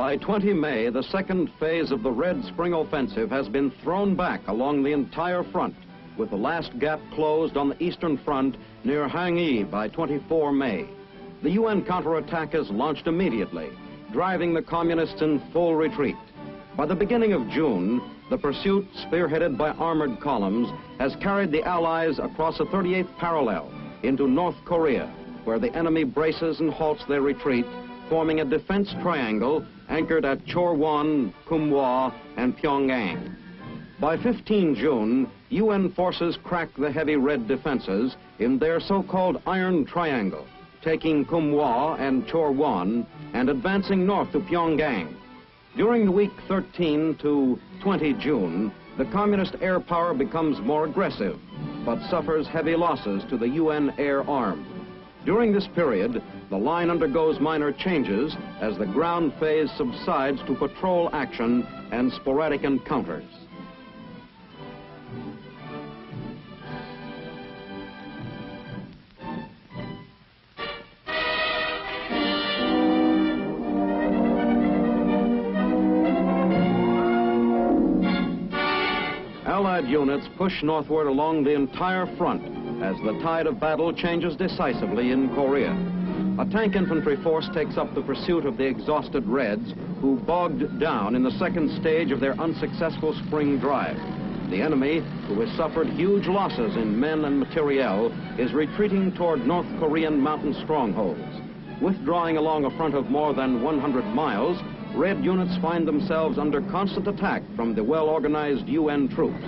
By 20 May, the second phase of the Red Spring Offensive has been thrown back along the entire front, with the last gap closed on the eastern front near Hangyi by 24 May. The UN counterattack is launched immediately, driving the communists in full retreat. By the beginning of June, the pursuit, spearheaded by armored columns, has carried the Allies across a 38th parallel into North Korea, where the enemy braces and halts their retreat, forming a defense triangle anchored at Chorwon, Kumhwa, and Pyongyang. By 15 June, UN forces crack the heavy red defenses in their so-called Iron Triangle, taking Kumhwa and Chorwon and advancing north to Pyongyang. During the week 13 to 20 June, the communist air power becomes more aggressive, but suffers heavy losses to the UN air arm. During this period, the line undergoes minor changes as the ground phase subsides to patrol action and sporadic encounters. Allied units push northward along the entire front as the tide of battle changes decisively in Korea. A tank infantry force takes up the pursuit of the exhausted Reds, who bogged down in the second stage of their unsuccessful spring drive. The enemy, who has suffered huge losses in men and materiel, is retreating toward North Korean mountain strongholds. Withdrawing along a front of more than 100 miles, Red units find themselves under constant attack from the well-organized UN troops.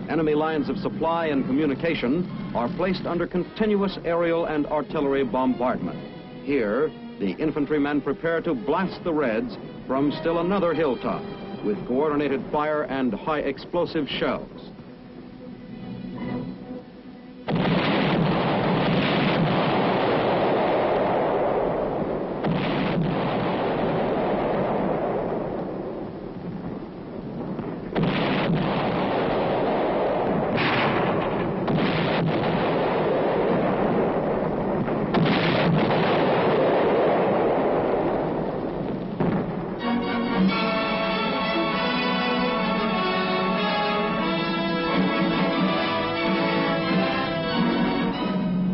Enemy lines of supply and communication are placed under continuous aerial and artillery bombardment. Here, the infantrymen prepare to blast the Reds from still another hilltop with coordinated fire and high explosive shells.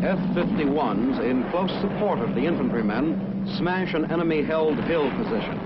F-51s, in close support of the infantrymen, smash an enemy-held hill position.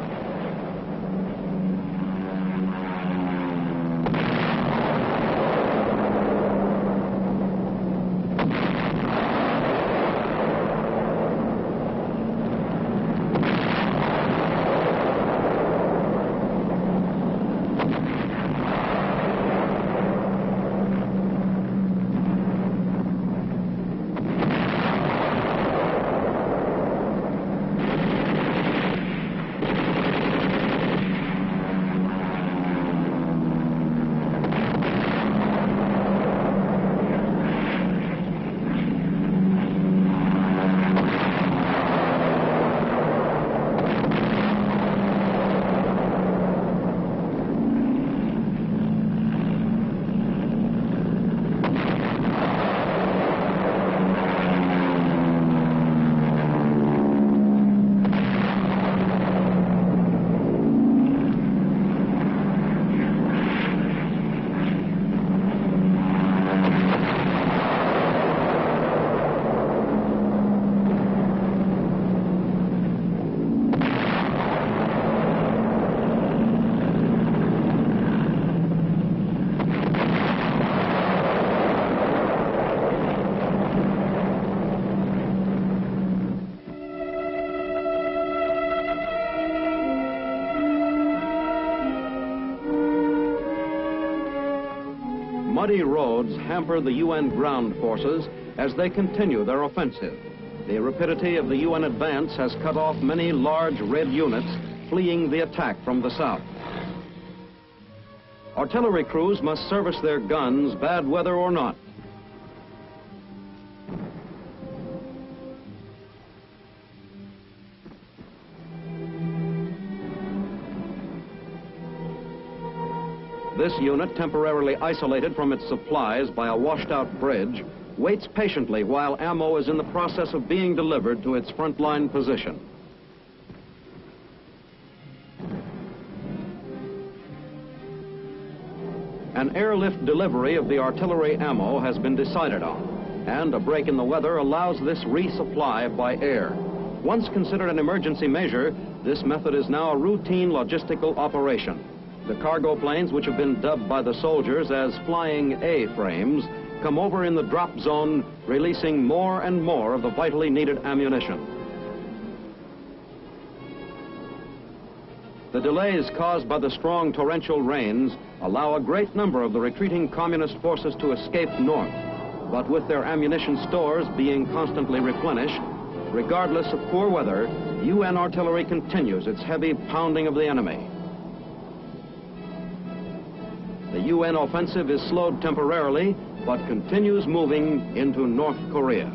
Muddy roads hamper the UN ground forces as they continue their offensive. The rapidity of the UN advance has cut off many large Red units fleeing the attack from the south. Artillery crews must service their guns, bad weather or not. This unit, temporarily isolated from its supplies by a washed-out bridge, waits patiently while ammo is in the process of being delivered to its frontline position. An airlift delivery of the artillery ammo has been decided on, and a break in the weather allows this resupply by air. Once considered an emergency measure, this method is now a routine logistical operation. The cargo planes, which have been dubbed by the soldiers as flying A-frames, come over in the drop zone, releasing more and more of the vitally needed ammunition. The delays caused by the strong torrential rains allow a great number of the retreating communist forces to escape north. But with their ammunition stores being constantly replenished, regardless of poor weather, UN artillery continues its heavy pounding of the enemy. The UN offensive is slowed temporarily, but continues moving into North Korea.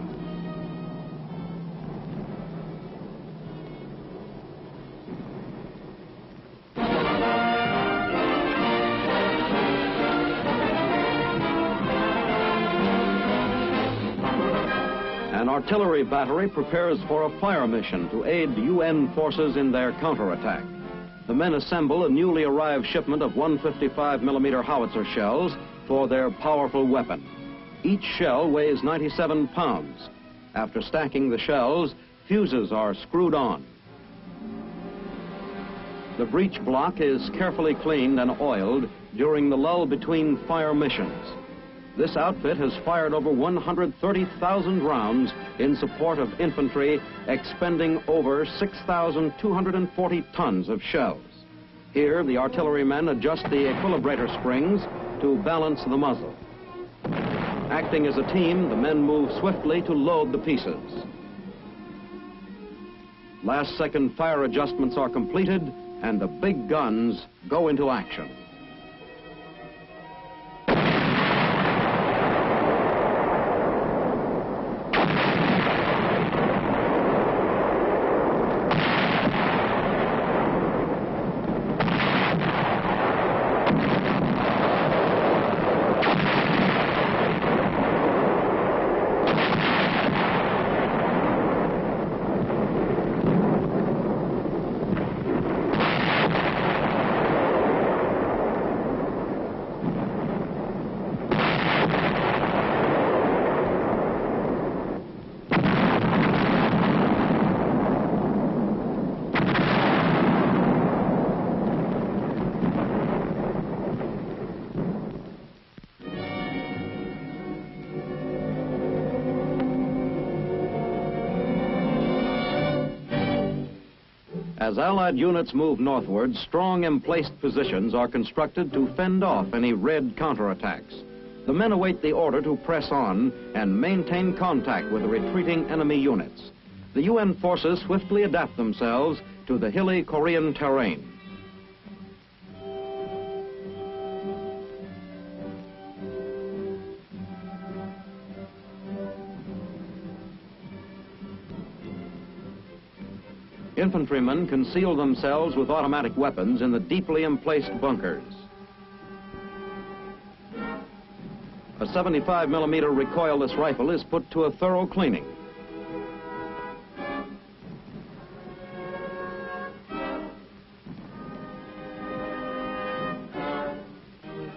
An artillery battery prepares for a fire mission to aid UN forces in their counterattack. The men assemble a newly arrived shipment of 155mm howitzer shells for their powerful weapon. Each shell weighs 97 pounds. After stacking the shells, fuses are screwed on. The breech block is carefully cleaned and oiled during the lull between fire missions. This outfit has fired over 130,000 rounds in support of infantry, expending over 6,240 tons of shells. Here, the artillerymen adjust the equilibrator springs to balance the muzzle. Acting as a team, the men move swiftly to load the pieces. Last-second fire adjustments are completed, and the big guns go into action. As Allied units move northward, strong emplaced positions are constructed to fend off any Red counterattacks. The men await the order to press on and maintain contact with the retreating enemy units. The UN forces swiftly adapt themselves to the hilly Korean terrain. Infantrymen conceal themselves with automatic weapons in the deeply emplaced bunkers. A 75mm recoilless rifle is put to a thorough cleaning.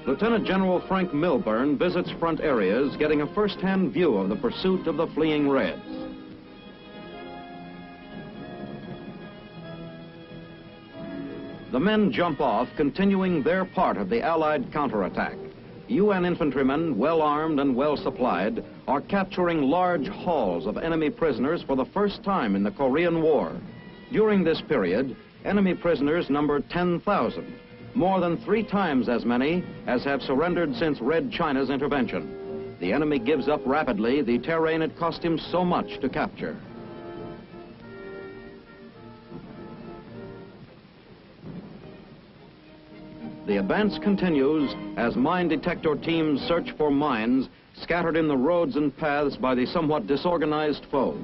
Lieutenant General Frank Milburn visits front areas, getting a first-hand view of the pursuit of the fleeing Reds. The men jump off, continuing their part of the Allied counterattack. UN infantrymen, well armed and well supplied, are capturing large hauls of enemy prisoners for the first time in the Korean War. During this period, enemy prisoners numbered 10,000, more than 3 times as many as have surrendered since Red China's intervention. The enemy gives up rapidly the terrain it cost him so much to capture. The advance continues as mine detector teams search for mines scattered in the roads and paths by the somewhat disorganized foe.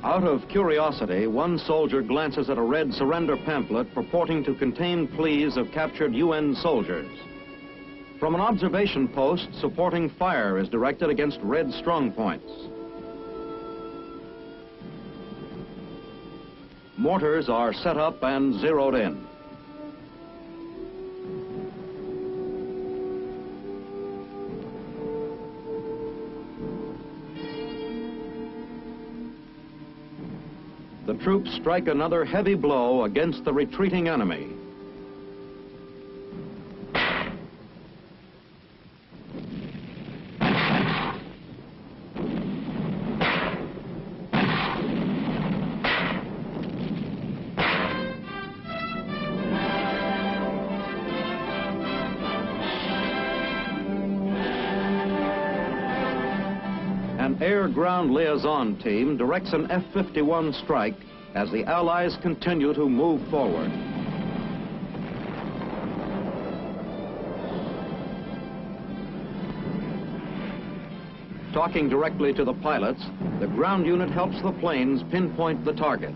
Out of curiosity, one soldier glances at a Red surrender pamphlet purporting to contain pleas of captured UN soldiers. From an observation post, supporting fire is directed against Red strongpoints. Mortars are set up and zeroed in. The troops strike another heavy blow against the retreating enemy. An air-ground liaison team directs an F-51 strike as the Allies continue to move forward. Talking directly to the pilots, the ground unit helps the planes pinpoint the target.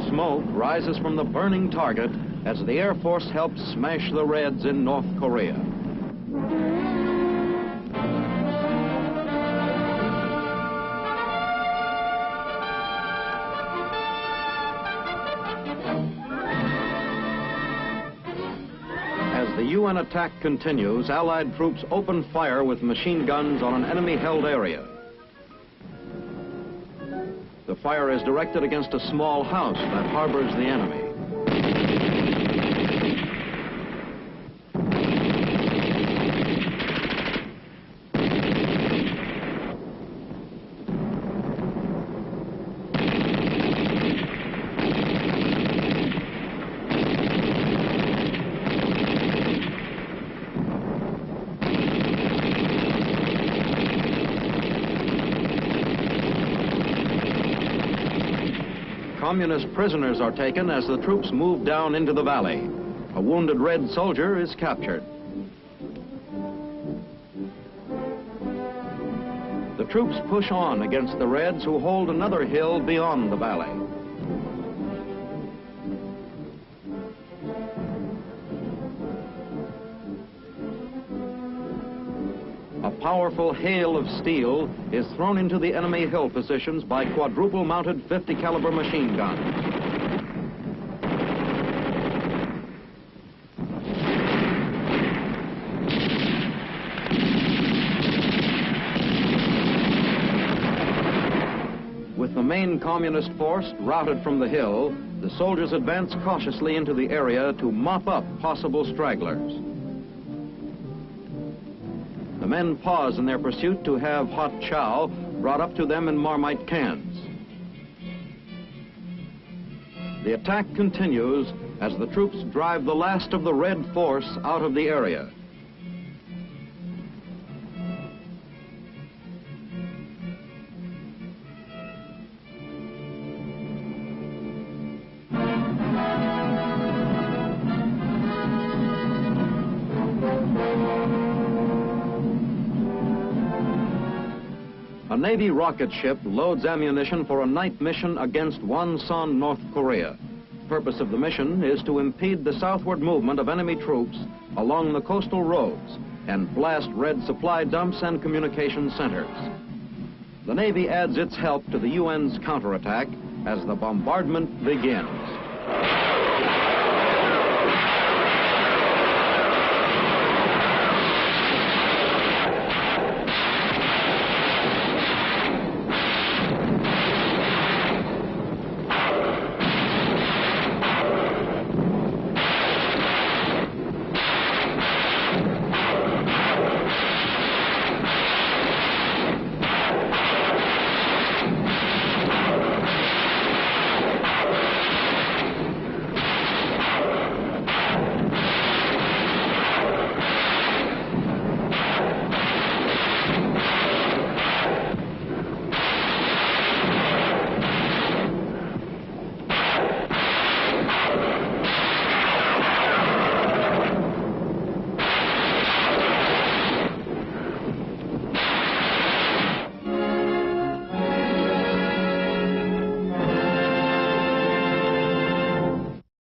Smoke rises from the burning target as the Air Force helps smash the Reds in North Korea. As the UN attack continues, Allied troops open fire with machine guns on an enemy-held area. The fire is directed against a small house that harbors the enemy. Communist prisoners are taken as the troops move down into the valley. A wounded Red soldier is captured. The troops push on against the Reds, who hold another hill beyond the valley. A powerful hail of steel is thrown into the enemy hill positions by quadruple-mounted 50 caliber machine guns. With the main communist force routed from the hill, the soldiers advance cautiously into the area to mop up possible stragglers. The men pause in their pursuit to have hot chow brought up to them in Marmite cans. The attack continues as the troops drive the last of the Red force out of the area. A Navy rocket ship loads ammunition for a night mission against Wonsan, North Korea. The purpose of the mission is to impede the southward movement of enemy troops along the coastal roads and blast Red supply dumps and communication centers. The Navy adds its help to the UN's counterattack as the bombardment begins.